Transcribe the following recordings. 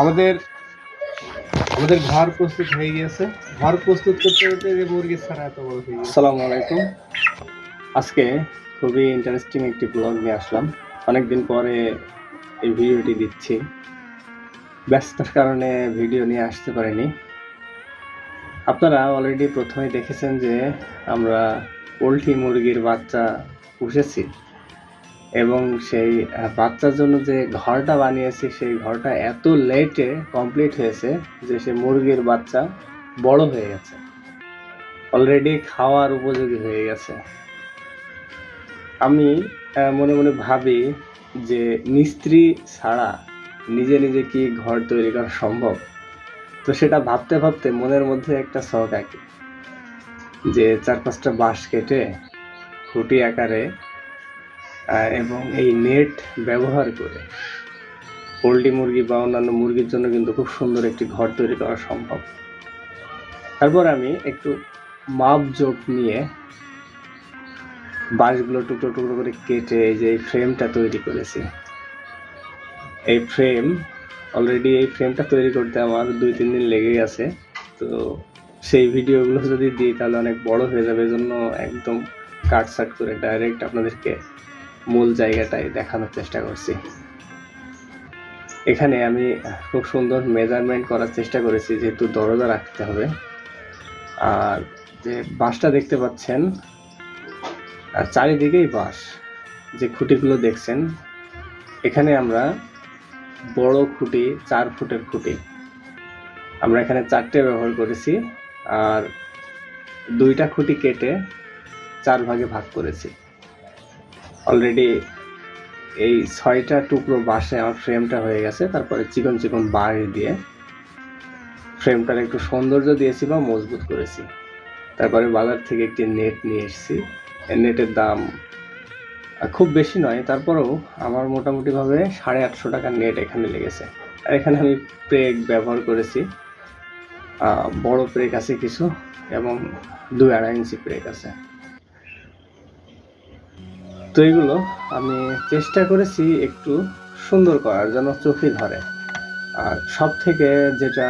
আমাদের আমাদের ঘর প্রস্তুত হয়ে গিয়েছে। ঘর প্রস্তুত করতে করতে যে মুরগি ছাড়া এত বড় হয়ে গেছে। আসসালামু আলাইকুম। আজকে খুবই ইন্টারেস্টিং একটি ব্লগ নিয়ে আসলাম। অনেকদিন পরে এই ভিডিওটি দিচ্ছি। ব্যস্ততার কারণে ভিডিও নিয়ে আসতে পারিনি। আপনারা অলরেডি প্রথমেই দেখেছেন যে আমরা পোলট্রি মুরগির বাচ্চা পুষেছি এবং সেই বাচ্চার জন্য যে ঘরটা বানিয়েছি সেই ঘরটা এত লেটে কমপ্লিট হয়েছে যে সে মুরগির বাচ্চা বড় হয়ে গেছে, অলরেডি খাওয়ার উপযোগী হয়ে গেছে। আমি মনে মনে ভাবি যে মিস্ত্রি ছাড়া নিজে নিজে কি ঘর তৈরি করা সম্ভব। তো সেটা ভাবতে ভাবতে মনের মধ্যে একটা শখ আঁকি যে 4-5টা বাঁশ কেটে খুঁটি আকারে এবং এই নেট ব্যবহার করে পোলট্রি মুরগি বা অন্যান্য মুরগির জন্য কিন্তু খুব সুন্দর একটি ঘর তৈরি করা সম্ভব। তারপর আমি একটু মাপজোক নিয়ে বাঁশগুলো টুকরো টুকরো করে কেটে এই যে ফ্রেমটা তৈরি করেছি। এই ফ্রেমটা তৈরি করতে আমার 2-3 দিন লেগে গেছে। তো সেই ভিডিওগুলো যদি দিই তাহলে অনেক বড় হয়ে যাবে, এজন্য একদম কাটসাট করে ডাইরেক্ট আপনাদেরকে মূল জায়গাটায় দেখানোর চেষ্টা করছি। এখানে আমি খুব সুন্দর মেজারমেন্ট করার চেষ্টা করেছি, যেহেতু দরজা রাখতে হবে। আর যে বাঁশটা দেখতে পাচ্ছেন আর চারিদিকেই বাঁশ, যে খুঁটিগুলো দেখছেন এখানে আমরা বড় খুঁটি 4 ফুটের খুঁটি আমরা এখানে 4টে ব্যবহার করেছি, আর 2টা খুঁটি কেটে 4 ভাগে ভাগ করেছি। অলরেডি এই 6টা টুকরো বাঁশে আমার ফ্রেমটা হয়ে গেছে। তারপরে চিকন চিকন বাঁশ দিয়ে ফ্রেমটার একটু সৌন্দর্য দিয়েছি বা মজবুত করেছি। তারপরে বাজার থেকে একটি নেট নিয়ে এসেছি। নেটের দাম খুব বেশি নয়, তারপরেও আমার মোটামুটিভাবে 850 টাকার নেট এখানে লেগেছে। আর এখানে আমি প্রেগ ব্যবহার করেছি, বড় প্রেগ আছে কিছু এবং 2-2.5 ইঞ্চি প্রেগ আছে। তো এগুলো আমি চেষ্টা করেছি একটু সুন্দর করার জন্য, চোখে ধরে। আর সব থেকে যেটা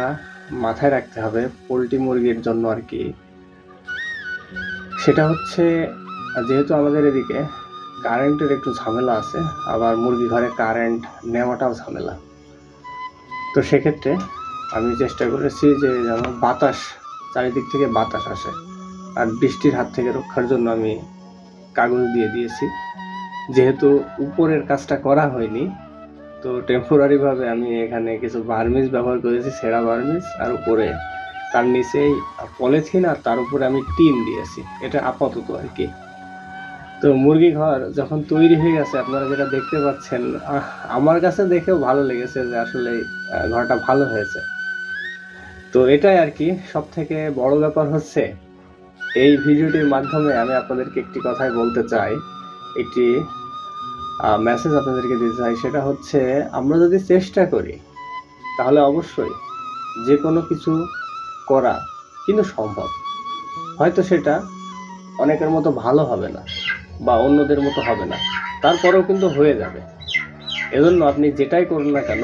মাথায় রাখতে হবে পোলট্রি মুরগির জন্য আর কি, সেটা হচ্ছে যেহেতু আমাদের এদিকে কারেন্টের একটু ঝামেলা আছে, আবার মুরগি ঘরে কারেন্ট নেওয়াটাও ঝামেলা। তো সেক্ষেত্রে আমি চেষ্টা করেছি যে যেন বাতাস, চারিদিক থেকে বাতাস আসে। আর বৃষ্টির হাত থেকে রক্ষার জন্য আমি কাগজ দিয়ে দিয়েছি। যেহেতু উপরের কাজটা করা হয়নি, তো টেম্পোরারিভাবে আমি এখানে কিছু বার্মিজ ব্যবহার করেছি, ছেঁড়া বার্মিজ। আর উপরে তার নিচেই পলিথিন, আর তার উপরে আমি টিন দিয়েছি। এটা আপাতত আর কি। তো মুরগি ঘর যখন তৈরি হয়ে গেছে, আপনারা যেটা দেখতে পাচ্ছেন, আমার কাছে দেখেও ভালো লেগেছে যে আসলে ঘরটা ভালো হয়েছে। তো এটাই আর কি। সব থেকে বড় ব্যাপার হচ্ছে এই ভিডিওটির মাধ্যমে আমি আপনাদেরকে একটি কথাই বলতে চাই, একটি মেসেজ আপনাদেরকে দিতে চাই। সেটা হচ্ছে আমরা যদি চেষ্টা করি তাহলে অবশ্যই যে কোনো কিছু করা কিন্তু সম্ভব। হয়তো সেটা অনেকের মতো ভালো হবে না বা অন্যদের মতো হবে না, তারপরেও কিন্তু হয়ে যাবে। এজন্য আপনি যেটাই করুন না কেন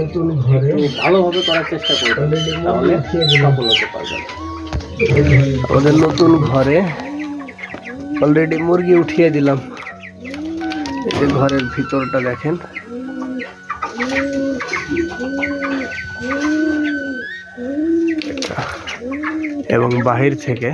একটু ভালোভাবে করার চেষ্টা করবেন, তাহলে সফল হতে পারবেন। আমাদের নতুন ঘরে অলরেডি মুরগি উঠিয়ে দিলাম। এই যে ঘরের ভিতরটা দেখেন, এবং বাহির থেকে